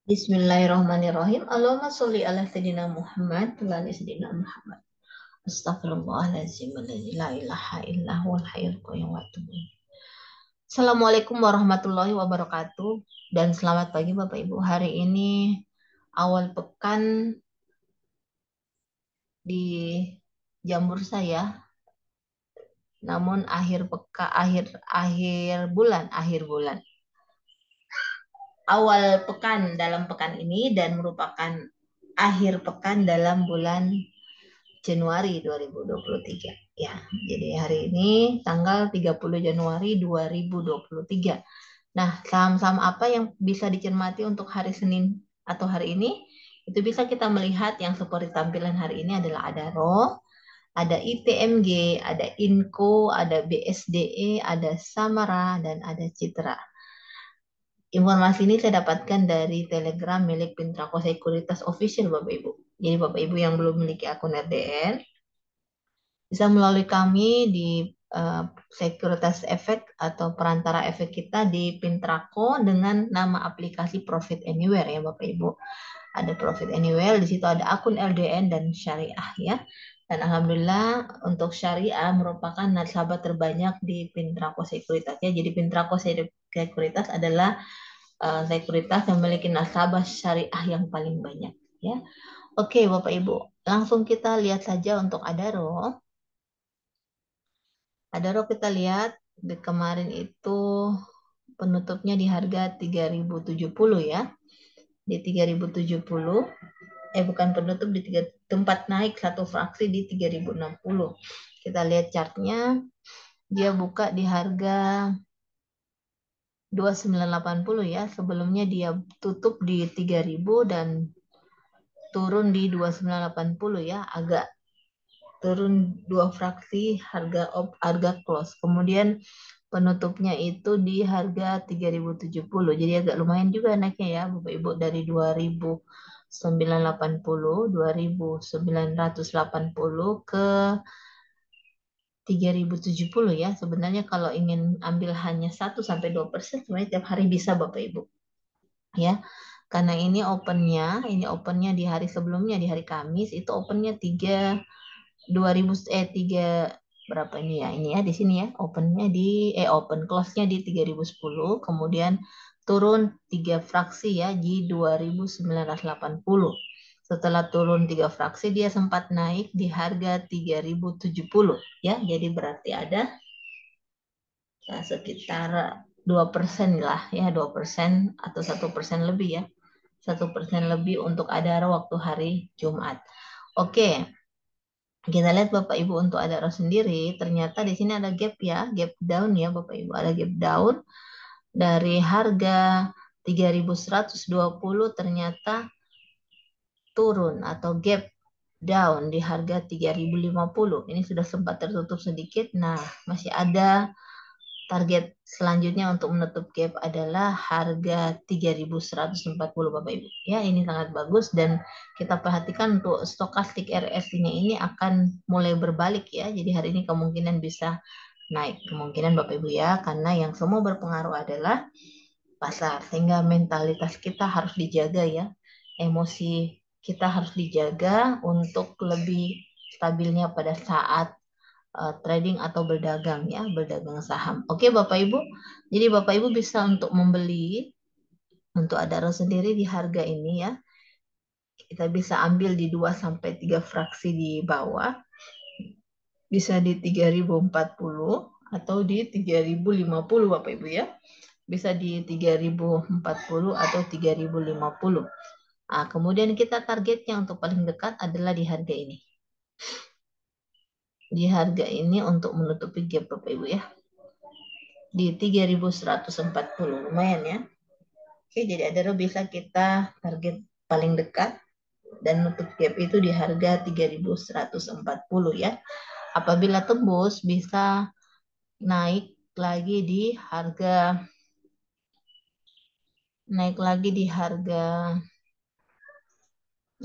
Bismillahirrahmanirrahim. Allahumma sholli ala sayyidina Muhammad wa ala sayyidina Muhammad. Astagfirullahaladzim. La ilaha illa huwal hayyul qayyum wa atubu ilaih. Assalamualaikum warahmatullahi wabarakatuh. Dan selamat pagi Bapak Ibu. Hari ini awal pekan di Jambur saya. Namun akhir bulan. Awal pekan dalam pekan ini dan merupakan akhir pekan dalam bulan Januari 2023. Ya, jadi hari ini tanggal 30 Januari 2023. Nah, saham-saham apa yang bisa dicermati untuk hari Senin atau hari ini? Itu bisa kita melihat yang seperti tampilan hari ini adalah ada RO, ada ITMG, ada INCO, ada BSDE, ada Samara, dan ada Citra. Informasi ini saya dapatkan dari Telegram milik Pintrako Sekuritas Official, Bapak Ibu. Jadi Bapak Ibu yang belum memiliki akun RDN, bisa melalui kami di Sekuritas Efek atau perantara efek kita di Pintrako dengan nama aplikasi Profit Anywhere ya Bapak Ibu. Ada Profit Anywhere, di situ ada akun LDN dan syariah ya. Dan alhamdulillah untuk syariah merupakan nasabah terbanyak di Pintrako Sekuritas ya. Jadi Pintrako Sekuritas adalah sekuritas yang memiliki nasabah syariah yang paling banyak ya. Oke Bapak Ibu, langsung kita lihat saja untuk Adaro. Adaro kita lihat di kemarin itu penutupnya di harga 3070 ya. Di 3070, bukan penutup, di tempat naik satu fraksi di 3060. Kita lihat chartnya, dia buka di harga 2980 ya. Sebelumnya dia tutup di 3000 dan turun di 2980 ya. Agak turun dua fraksi harga close. Kemudian penutupnya itu di harga 3070. Jadi agak lumayan juga naiknya ya Bapak Ibu, dari 2980, 2980 ke 3070 ya. Sebenarnya kalau ingin ambil hanya 1-2%, sebenarnya tiap hari bisa Bapak Ibu. Ya. Karena ini opennya di hari sebelumnya, di hari Kamis itu opennya 3 berapa ini ya, ini ya di sini ya, open close-nya di 3010, kemudian turun 3 fraksi ya di 2980. Setelah turun 3 fraksi dia sempat naik di harga 3070 ya. Jadi berarti ada sekitar 2% lah ya, 2% atau 1% lebih ya. 1% lebih untuk Adaro waktu hari Jumat. Oke. Kita lihat Bapak Ibu untuk Adaro sendiri, ternyata di sini ada gap ya, gap down ya Bapak Ibu, ada gap down dari harga 3120 ternyata turun atau gap down di harga 3050. Ini sudah sempat tertutup sedikit. Nah, masih ada target selanjutnya untuk menutup gap adalah harga 3140 Bapak Ibu. Ya, ini sangat bagus dan kita perhatikan untuk stokastik RSI-nya ini akan mulai berbalik ya. Jadi hari ini kemungkinan bisa naik, kemungkinan Bapak Ibu ya, karena yang semua berpengaruh adalah pasar. Sehingga mentalitas kita harus dijaga ya. Emosi kita harus dijaga untuk lebih stabilnya pada saat trading atau berdagang ya, berdagang saham. Oke Bapak Ibu, jadi Bapak Ibu bisa untuk membeli untuk Adaro sendiri di harga ini ya. Kita bisa ambil di 2-3 fraksi di bawah. Bisa di 3040 atau di 3050 Bapak Ibu ya. Bisa di 3040 atau 3050. Nah, kemudian kita targetnya untuk paling dekat adalah di harga ini. Di harga ini untuk menutupi gap Bapak Ibu ya. Di 3140, lumayan ya. Oke, jadi Adaro bisa kita target paling dekat dan nutup gap itu di harga 3140 ya. Apabila tembus bisa naik lagi di harga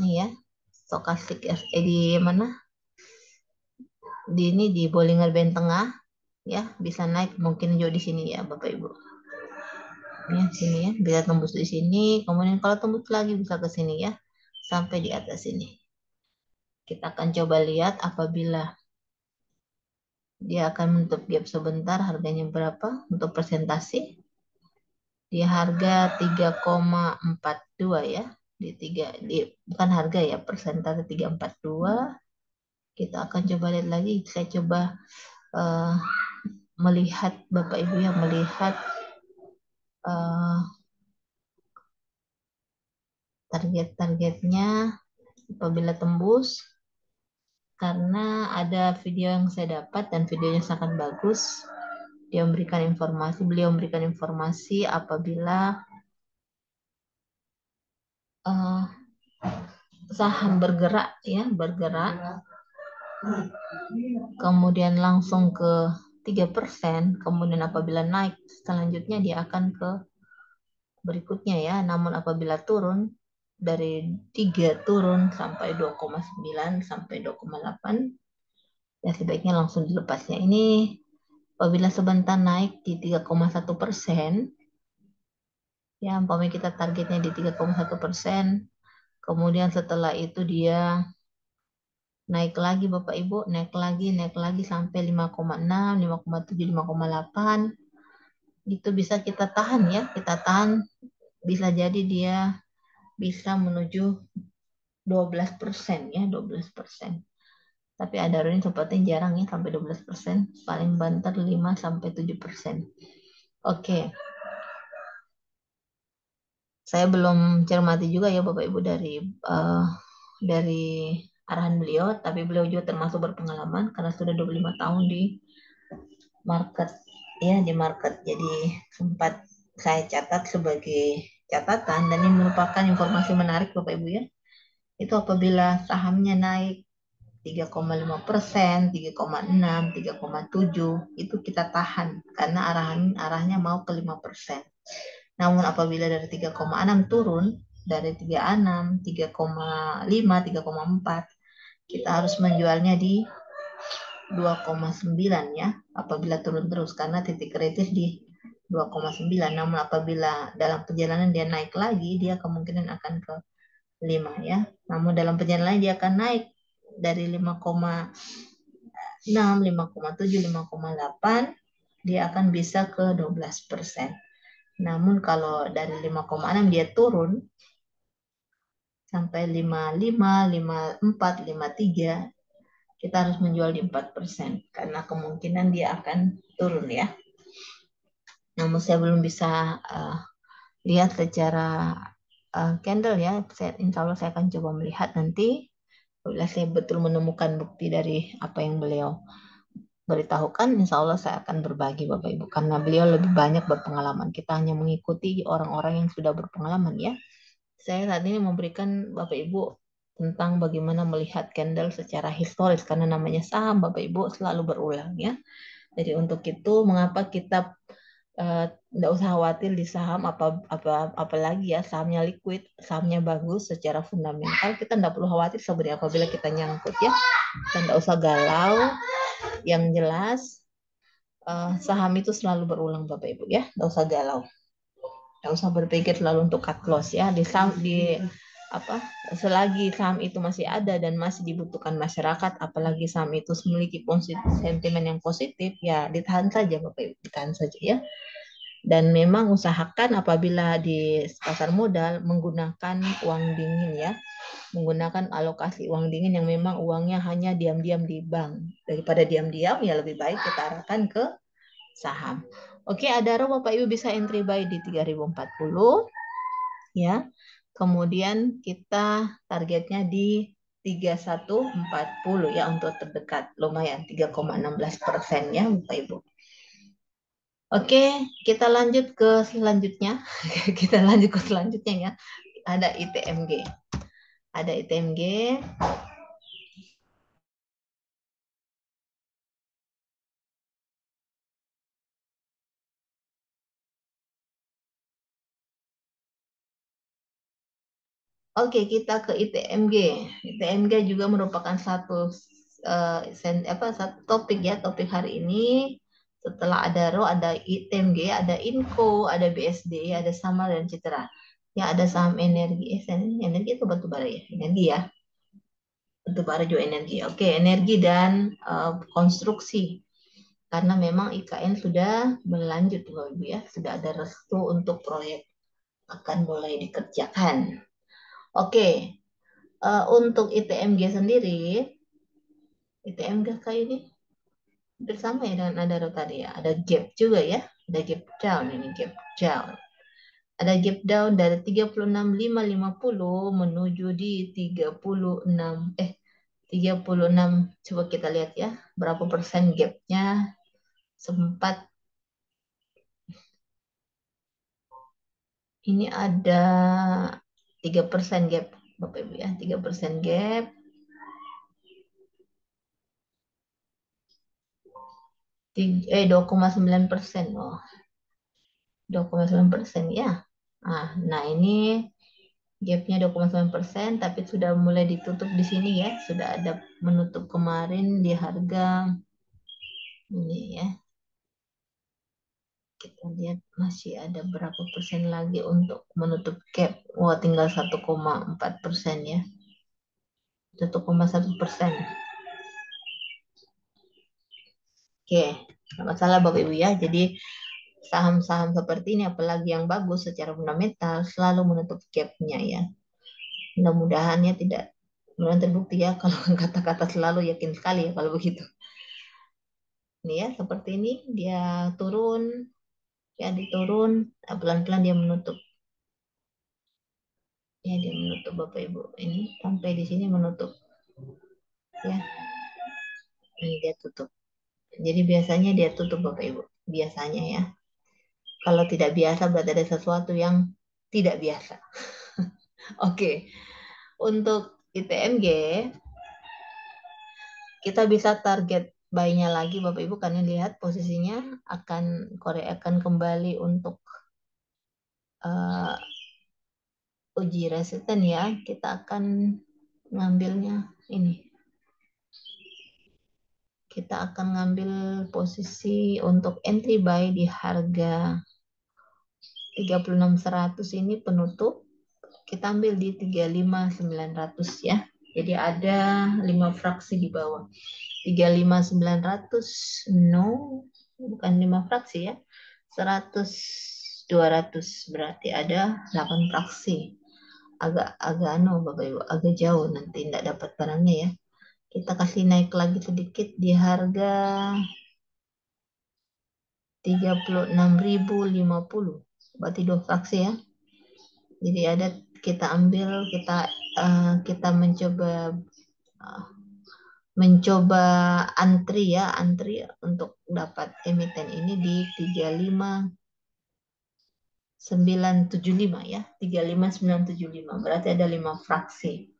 ini ya, stokastik SE di mana? Di Bollinger Band tengah ya, bisa naik mungkin juga di sini ya Bapak Ibu. Ya, sini ya, bisa tembus di sini. Kemudian kalau tembus lagi bisa ke sini ya, sampai di atas sini. Kita akan coba lihat apabila dia akan menutup gap sebentar, harganya berapa untuk presentasi. Di harga 3,42 ya. Bukan harga ya, persentase 342. Kita akan coba lihat lagi. Saya coba uh, melihat Bapak Ibu yang melihat uh, target-targetnya apabila tembus, karena ada video yang saya dapat dan videonya sangat bagus. Beliau memberikan informasi apabila uh, saham bergerak ya, bergerak kemudian langsung ke 3%, kemudian apabila naik selanjutnya dia akan ke berikutnya ya. Namun apabila turun dari 3 turun sampai 2,9 sampai 2,8, ya sebaiknya langsung dilepasnya. Ini apabila sebentar naik di 3,1%, ya umpamanya kita targetnya di 3,1%, kemudian setelah itu dia naik lagi Bapak Ibu, naik lagi sampai 5,6, 5,7, 5,8. Itu bisa kita tahan ya, kita tahan, bisa jadi dia bisa menuju 12% ya, 12%. Tapi ada running sepertinya jarang ya sampai 12%, paling banter 5 sampai 7%. Oke. Saya belum cermati juga ya Bapak Ibu dari arahan beliau, tapi beliau juga termasuk berpengalaman karena sudah 25 tahun di market ya, di market. Jadi sempat saya catat sebagai catatan, dan ini merupakan informasi menarik Bapak Ibu ya. Itu apabila sahamnya naik 3,5%, 3,6, 3,7 itu kita tahan karena arahnya mau ke 5%. Namun apabila dari 3,6 turun, dari 36, 3,5, 3,4, kita harus menjualnya di 2,9 ya, apabila turun terus, karena titik kritis di 2,9. Namun apabila dalam perjalanan dia naik lagi, dia kemungkinan akan ke 5 ya. Namun dalam perjalanan dia akan naik dari 5,6, 5,7, 5,8, dia akan bisa ke 12%. Namun kalau dari 5,6 dia turun sampai 55, 54, 53, kita harus menjual di 4% karena kemungkinan dia akan turun ya. Namun saya belum bisa lihat secara candle ya. Insya Allah saya akan coba melihat nanti. Bila saya betul menemukan bukti dari apa yang beliau beritahukan, insya Allah saya akan berbagi Bapak Ibu. Karena beliau lebih banyak berpengalaman. Kita hanya mengikuti orang-orang yang sudah berpengalaman ya. Saya saat ini memberikan Bapak Ibu tentang bagaimana melihat candle secara historis. Karena namanya saham Bapak Ibu selalu berulang ya. Jadi untuk itu mengapa kita tidak usah khawatir di saham apalagi ya sahamnya liquid, sahamnya bagus secara fundamental, kita tidak perlu khawatir sebenarnya apabila kita nyangkut ya. Kita tidak usah galau, yang jelas saham itu selalu berulang Bapak Ibu ya, tidak usah galau, tidak usah berpikir selalu untuk cut loss ya. Selagi saham itu masih ada dan masih dibutuhkan masyarakat, apalagi saham itu memiliki sentimen yang positif, ya ditahan saja Bapak Ibu, ditahan saja ya. Dan memang usahakan apabila di pasar modal menggunakan uang dingin ya, menggunakan alokasi uang dingin yang memang uangnya hanya diam-diam di bank. Daripada diam-diam ya lebih baik kita arahkan ke saham. Oke, Adaro Bapak Ibu bisa entry buy di 3040 ya. Kemudian kita targetnya di 3140 ya untuk terdekat, lumayan 3,16% ya Bapak Ibu. Oke, kita lanjut ke selanjutnya. Kita lanjut ke selanjutnya ya. Ada ITMG. Ada ITMG. Oke, kita ke ITMG. ITMG juga merupakan satu topik ya, topik hari ini. Setelah ada RO, ada ITMG, ada INCO, ada BSD, ada Samar dan Citra. Ya, ada saham energi. Energi itu batu bara ya? Energi ya. Batu bara juga energi. Oke, energi dan konstruksi. Karena memang IKN sudah berlanjut, Bapak Ibu ya. Sudah ada restu untuk proyek akan mulai dikerjakan. Oke, untuk ITMG sendiri, ITMG kayak ini bersama ya dengan ada tadi ya. Ada gap juga ya. Ada gap down ini, gap down. Ada gap down dari 36.550 menuju di 36. Coba kita lihat ya, berapa persen gapnya. Sempat ini ada 3% gap, Bapak Ibu ya, 3% gap. 2,9%. Oh, 2,9% ya. Nah ini gapnya 2,9%, tapi sudah mulai ditutup di sini ya. Sudah ada menutup kemarin di harga ini ya. Kita lihat masih ada berapa persen lagi untuk menutup gap. Wah, tinggal 1,4% ya. 1,1%. Oke, nggak masalah Bapak Ibu ya. Jadi saham-saham seperti ini, apalagi yang bagus secara fundamental, selalu menutup gapnya ya. Mudah-mudahannya tidak belum terbukti ya. Kalau kata-kata selalu, yakin sekali ya kalau begitu. Ini ya, seperti ini dia turun, ya diturun, pelan-pelan dia menutup. Ya, dia menutup Bapak Ibu. Ini sampai di sini menutup. Ya, ini dia tutup. Jadi biasanya dia tutup Bapak Ibu. Biasanya ya. Kalau tidak biasa berarti ada sesuatu yang tidak biasa. Oke. Untuk ITMG kita bisa target buy-nya lagi Bapak Ibu, karena lihat posisinya akan Korea akan kembali untuk uh, uji resisten ya. Kita akan ngambilnya ini. Kita akan ngambil posisi untuk entry buy di harga 36.100 ini penutup. Kita ambil di 35.900 ya. Jadi ada 5 fraksi di bawah. 35.900 no, bukan 5 fraksi ya. 100 200 berarti ada 8 fraksi. Agak no Bapak Ibu, agak jauh, nanti tidak dapat barangnya ya. Kita kasih naik lagi sedikit di harga 36.050. Berarti 2 fraksi ya. Jadi ada kita ambil, kita mencoba antri untuk dapat emiten ini di 35.975 ya. 35.975 berarti ada 5 fraksi.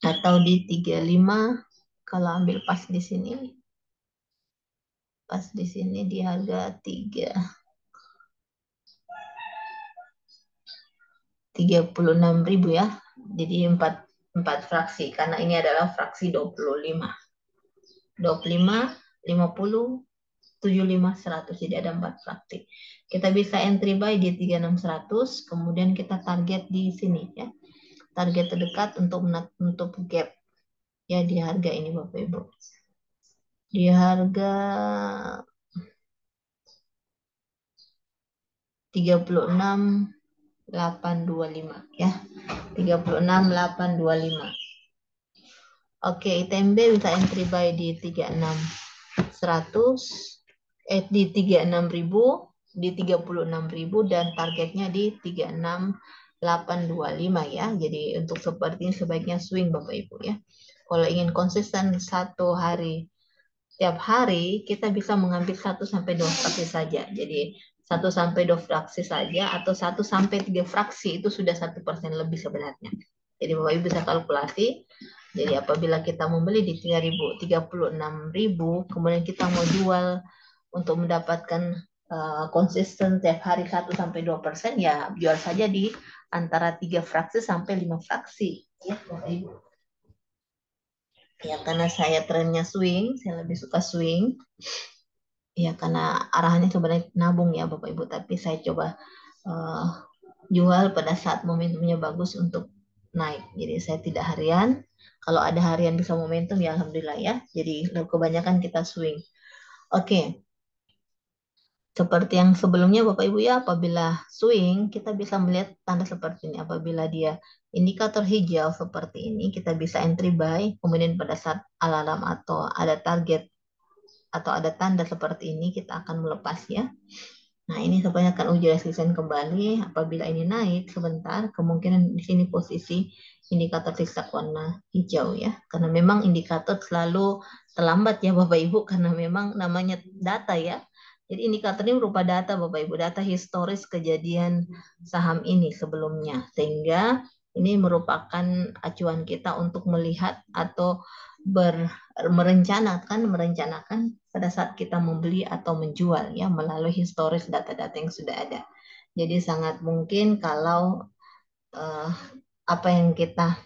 Atau di 35 kalau ambil pas di sini. Pas di sini di harga 36.000 ya. Jadi 4 fraksi karena ini adalah fraksi 25. 25, 50, 75, 100. Jadi ada 4 fraksi. Kita bisa entry buy di 36.100, kemudian kita target di sini ya. Target terdekat untuk menutup gap ya di harga ini Bapak Ibu. Di harga 36.825 ya. 36.825. Oke, ITMB bisa entry buy di 36.100, di 36.000, di 36.000 dan targetnya di 36.825 ya. Jadi untuk seperti ini sebaiknya swing Bapak Ibu ya. Kalau ingin konsisten satu hari, tiap hari kita bisa mengambil 1 sampai 2 fraksi saja. Jadi 1 sampai 2 fraksi saja atau 1 sampai 3 fraksi itu sudah 1% lebih sebenarnya. Jadi Bapak Ibu bisa kalkulasi. Jadi apabila kita membeli di 36.000, kemudian kita mau jual untuk mendapatkan konsisten tiap hari 1 sampai 2%, ya jual saja di antara 3 fraksi sampai 5 fraksi. Ya, Bapak Ibu. Ya, karena saya trennya swing, saya lebih suka swing. Ya, karena arahannya sebenarnya nabung ya Bapak Ibu, tapi saya coba eh, jual pada saat momentumnya bagus untuk naik. Jadi saya tidak harian. Kalau ada harian bisa momentum ya alhamdulillah ya. Jadi kebanyakan kita swing. Oke, seperti yang sebelumnya Bapak Ibu ya, apabila swing kita bisa melihat tanda seperti ini. Apabila dia indikator hijau seperti ini, kita bisa entry buy. Kemudian pada saat alarm atau ada target atau ada tanda seperti ini, kita akan melepas ya. Nah, ini sebenarnya akan uji resisten kembali. Apabila ini naik sebentar, kemungkinan di sini posisi indikator zigzag warna hijau ya. Karena memang indikator selalu terlambat ya Bapak Ibu, karena memang namanya data ya. Jadi indikator ini berupa data Bapak Ibu, data historis kejadian saham ini sebelumnya. Sehingga ini merupakan acuan kita untuk melihat atau merencanakan pada saat kita membeli atau menjual ya melalui historis data-data yang sudah ada. Jadi sangat mungkin kalau uh, apa yang kita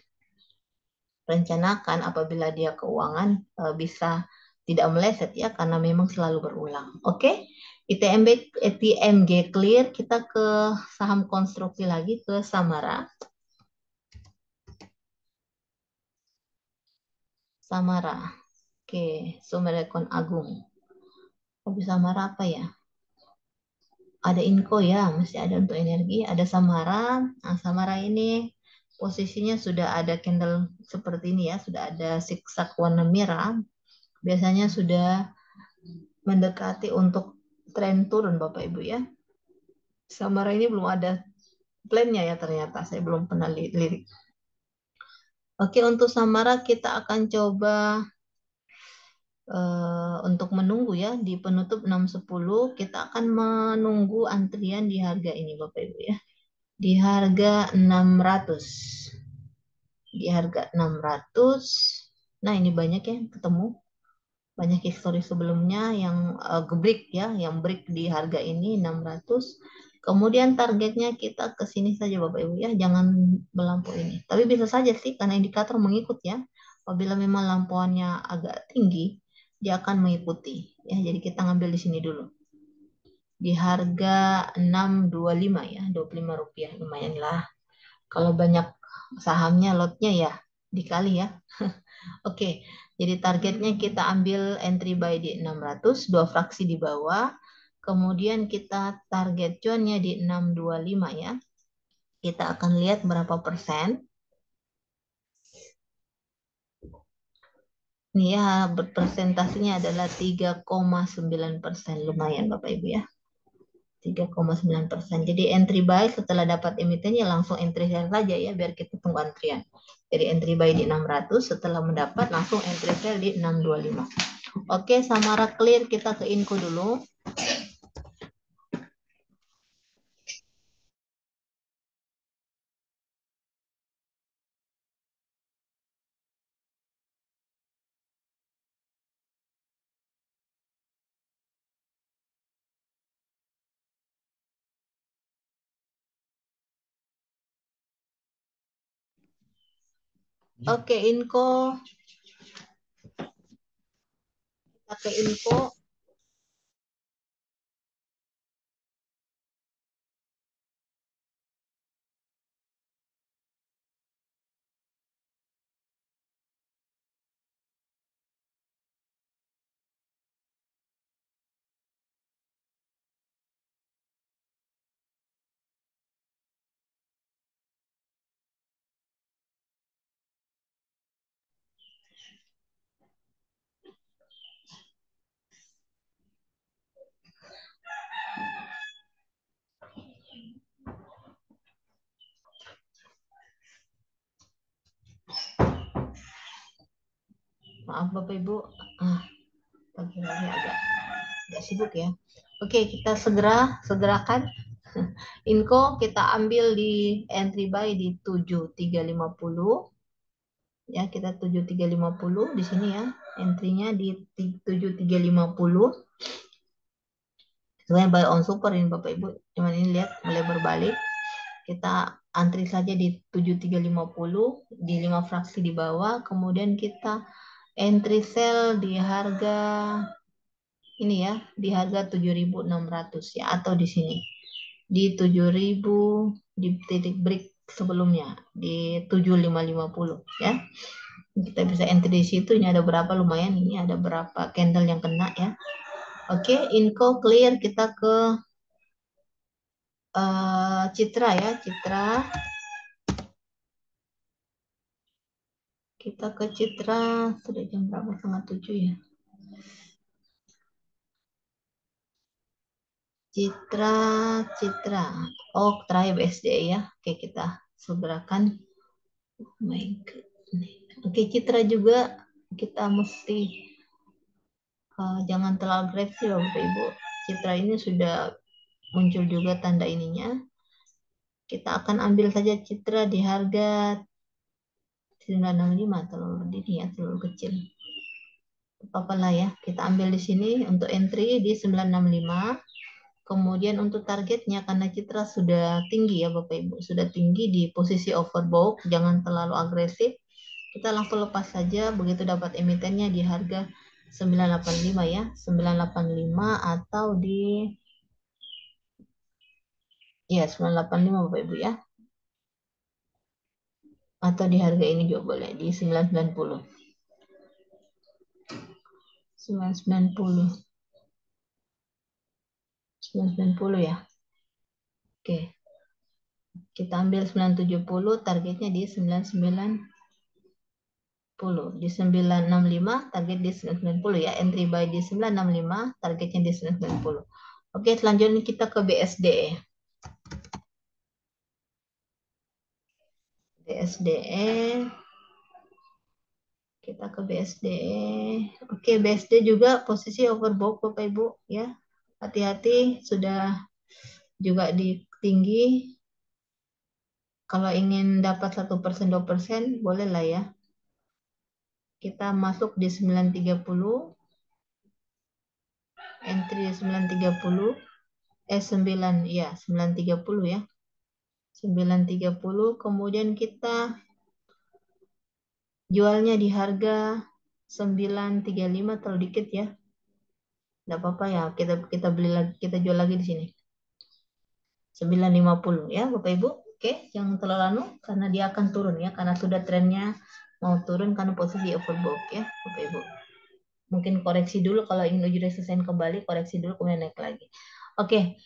rencanakan apabila dia keuangan bisa tidak meleset ya karena memang selalu berulang. Oke, ITMG clear, kita ke saham konstruksi lagi ke Samara. Samara. Oke, Sumerekon Agung. Hobi Samara apa ya? Ada Inco ya, masih ada untuk energi, ada Samara. Nah, Samara ini posisinya sudah ada candle seperti ini ya, sudah ada zigzag warna merah. Biasanya sudah mendekati untuk tren turun Bapak Ibu ya. Samara ini belum ada plannya ya ternyata, saya belum pernah lirik. Oke, untuk Samara kita akan coba untuk menunggu ya di penutup 610 kita akan menunggu antrian di harga ini Bapak Ibu ya. Di harga 600. Di harga 600. Nah, ini banyak ya ketemu. Banyak histori sebelumnya yang gebrik ya, yang break di harga ini 600. Kemudian targetnya kita ke sini saja Bapak Ibu ya, jangan melampaui ini. Tapi bisa saja sih karena indikator mengikut ya. Apabila memang lampauannya agak tinggi, dia akan mengikuti ya. Jadi kita ngambil di sini dulu. Di harga 625 ya, Rp25 lumayan lah. Kalau banyak sahamnya lotnya ya dikali ya. Oke, jadi targetnya kita ambil entry buy di 600, dua fraksi di bawah. Kemudian kita target cuannya di 625 ya. Kita akan lihat berapa persen. Ini ya, persentasenya adalah 3,9%. Lumayan Bapak Ibu ya. 3,9%. Jadi entry buy setelah dapat emitennya langsung entry sell saja ya biar kita tunggu antrian. Jadi entry buy di 600 setelah mendapat langsung entry sell di 625. Oke, Samara clear, kita ke info dulu. Oke, info. Kita ke info. Maaf Bapak Ibu, pagi-pagi agak sibuk ya. Oke, kita segerakan. Inco kita ambil di entry buy di 7350. Ya, kita 7350 di sini ya. Entry-nya di 7350. Sebenarnya buy on super ini Bapak Ibu. Cuman ini lihat mulai berbalik. Kita antri saja di 7350 di 5 fraksi di bawah. Kemudian kita entry sell di harga ini ya di harga 7.600 ya, atau di sini di 7.000, di titik break sebelumnya di 7.550 ya. Kita bisa entry di situ. Ini ada berapa, lumayan, ini ada berapa candle yang kena ya. Oke, info clear. Kita ke Citra ya, Citra. Kita ke Citra, sudah jam berapa? Setengah 7 ya. Citra, Citra. Oh, terakhir BSD ya. Oke, kita segerakan. Oh my God. Oke, Citra juga kita mesti jangan terlalu agresif ya Bapak Ibu. Citra ini sudah muncul juga tanda ininya. Kita akan ambil saja Citra di harga 965, terlalu dini ya, terlalu kecil. Apa lah ya, kita ambil di sini untuk entry di 965. Kemudian untuk targetnya, karena Citra sudah tinggi ya Bapak Ibu, sudah tinggi di posisi overbought, jangan terlalu agresif. Kita langsung lepas saja begitu dapat emitennya di harga 985 ya, 985 atau di ya 985 Bapak Ibu ya. Atau di harga ini juga boleh di 990. 990. 990 ya. Oke. Kita ambil 970, targetnya di 990. Di 965, target di 990 ya. Entry buy di 965, targetnya di 990. Oke, selanjutnya kita ke BSD. BSDE. Kita ke BSDE. Oke, BSD juga posisi overbought Bapak Ibu ya. Hati-hati, sudah juga di tinggi. Kalau ingin dapat 1%, 2%, boleh lah ya. Kita masuk di 930, entry 930, 9 ya, 930 ya. 930, kemudian kita jualnya di harga 935, terlalu dikit ya. Enggak apa-apa ya, kita beli lagi, kita jual lagi di sini. 950 ya, Bapak Ibu. Oke, jangan terlalu lama karena dia akan turun ya, karena sudah trennya mau turun karena posisi overbought ya, Bapak Ibu. Mungkin koreksi dulu, kalau ingin uji resisten kembali, koreksi dulu kemudian naik lagi. Oke,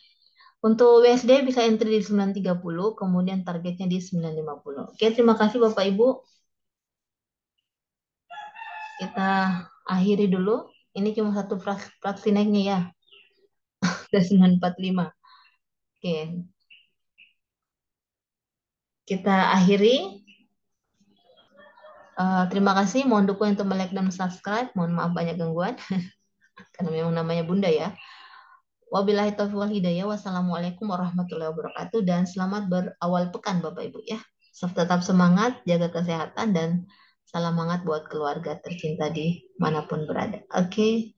untuk USD bisa entry di 930, kemudian targetnya di 950. Oke, terima kasih Bapak Ibu. Kita akhiri dulu. Ini cuma satu fraksi naiknya ya. Sudah 945. Oke. Kita akhiri. Terima kasih. Mohon dukung untuk like dan subscribe. Mohon maaf banyak gangguan. Karena memang namanya Bunda ya. Wabillahi taufiq wal hidayah. Wassalamualaikum warahmatullahi wabarakatuh. Dan selamat berawal pekan Bapak Ibu ya. Tetap semangat, jaga kesehatan, dan salam hangat buat keluarga tercinta di manapun berada. Oke.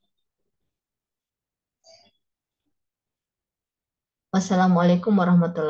Wassalamualaikum warahmatullahi wabarakatuh.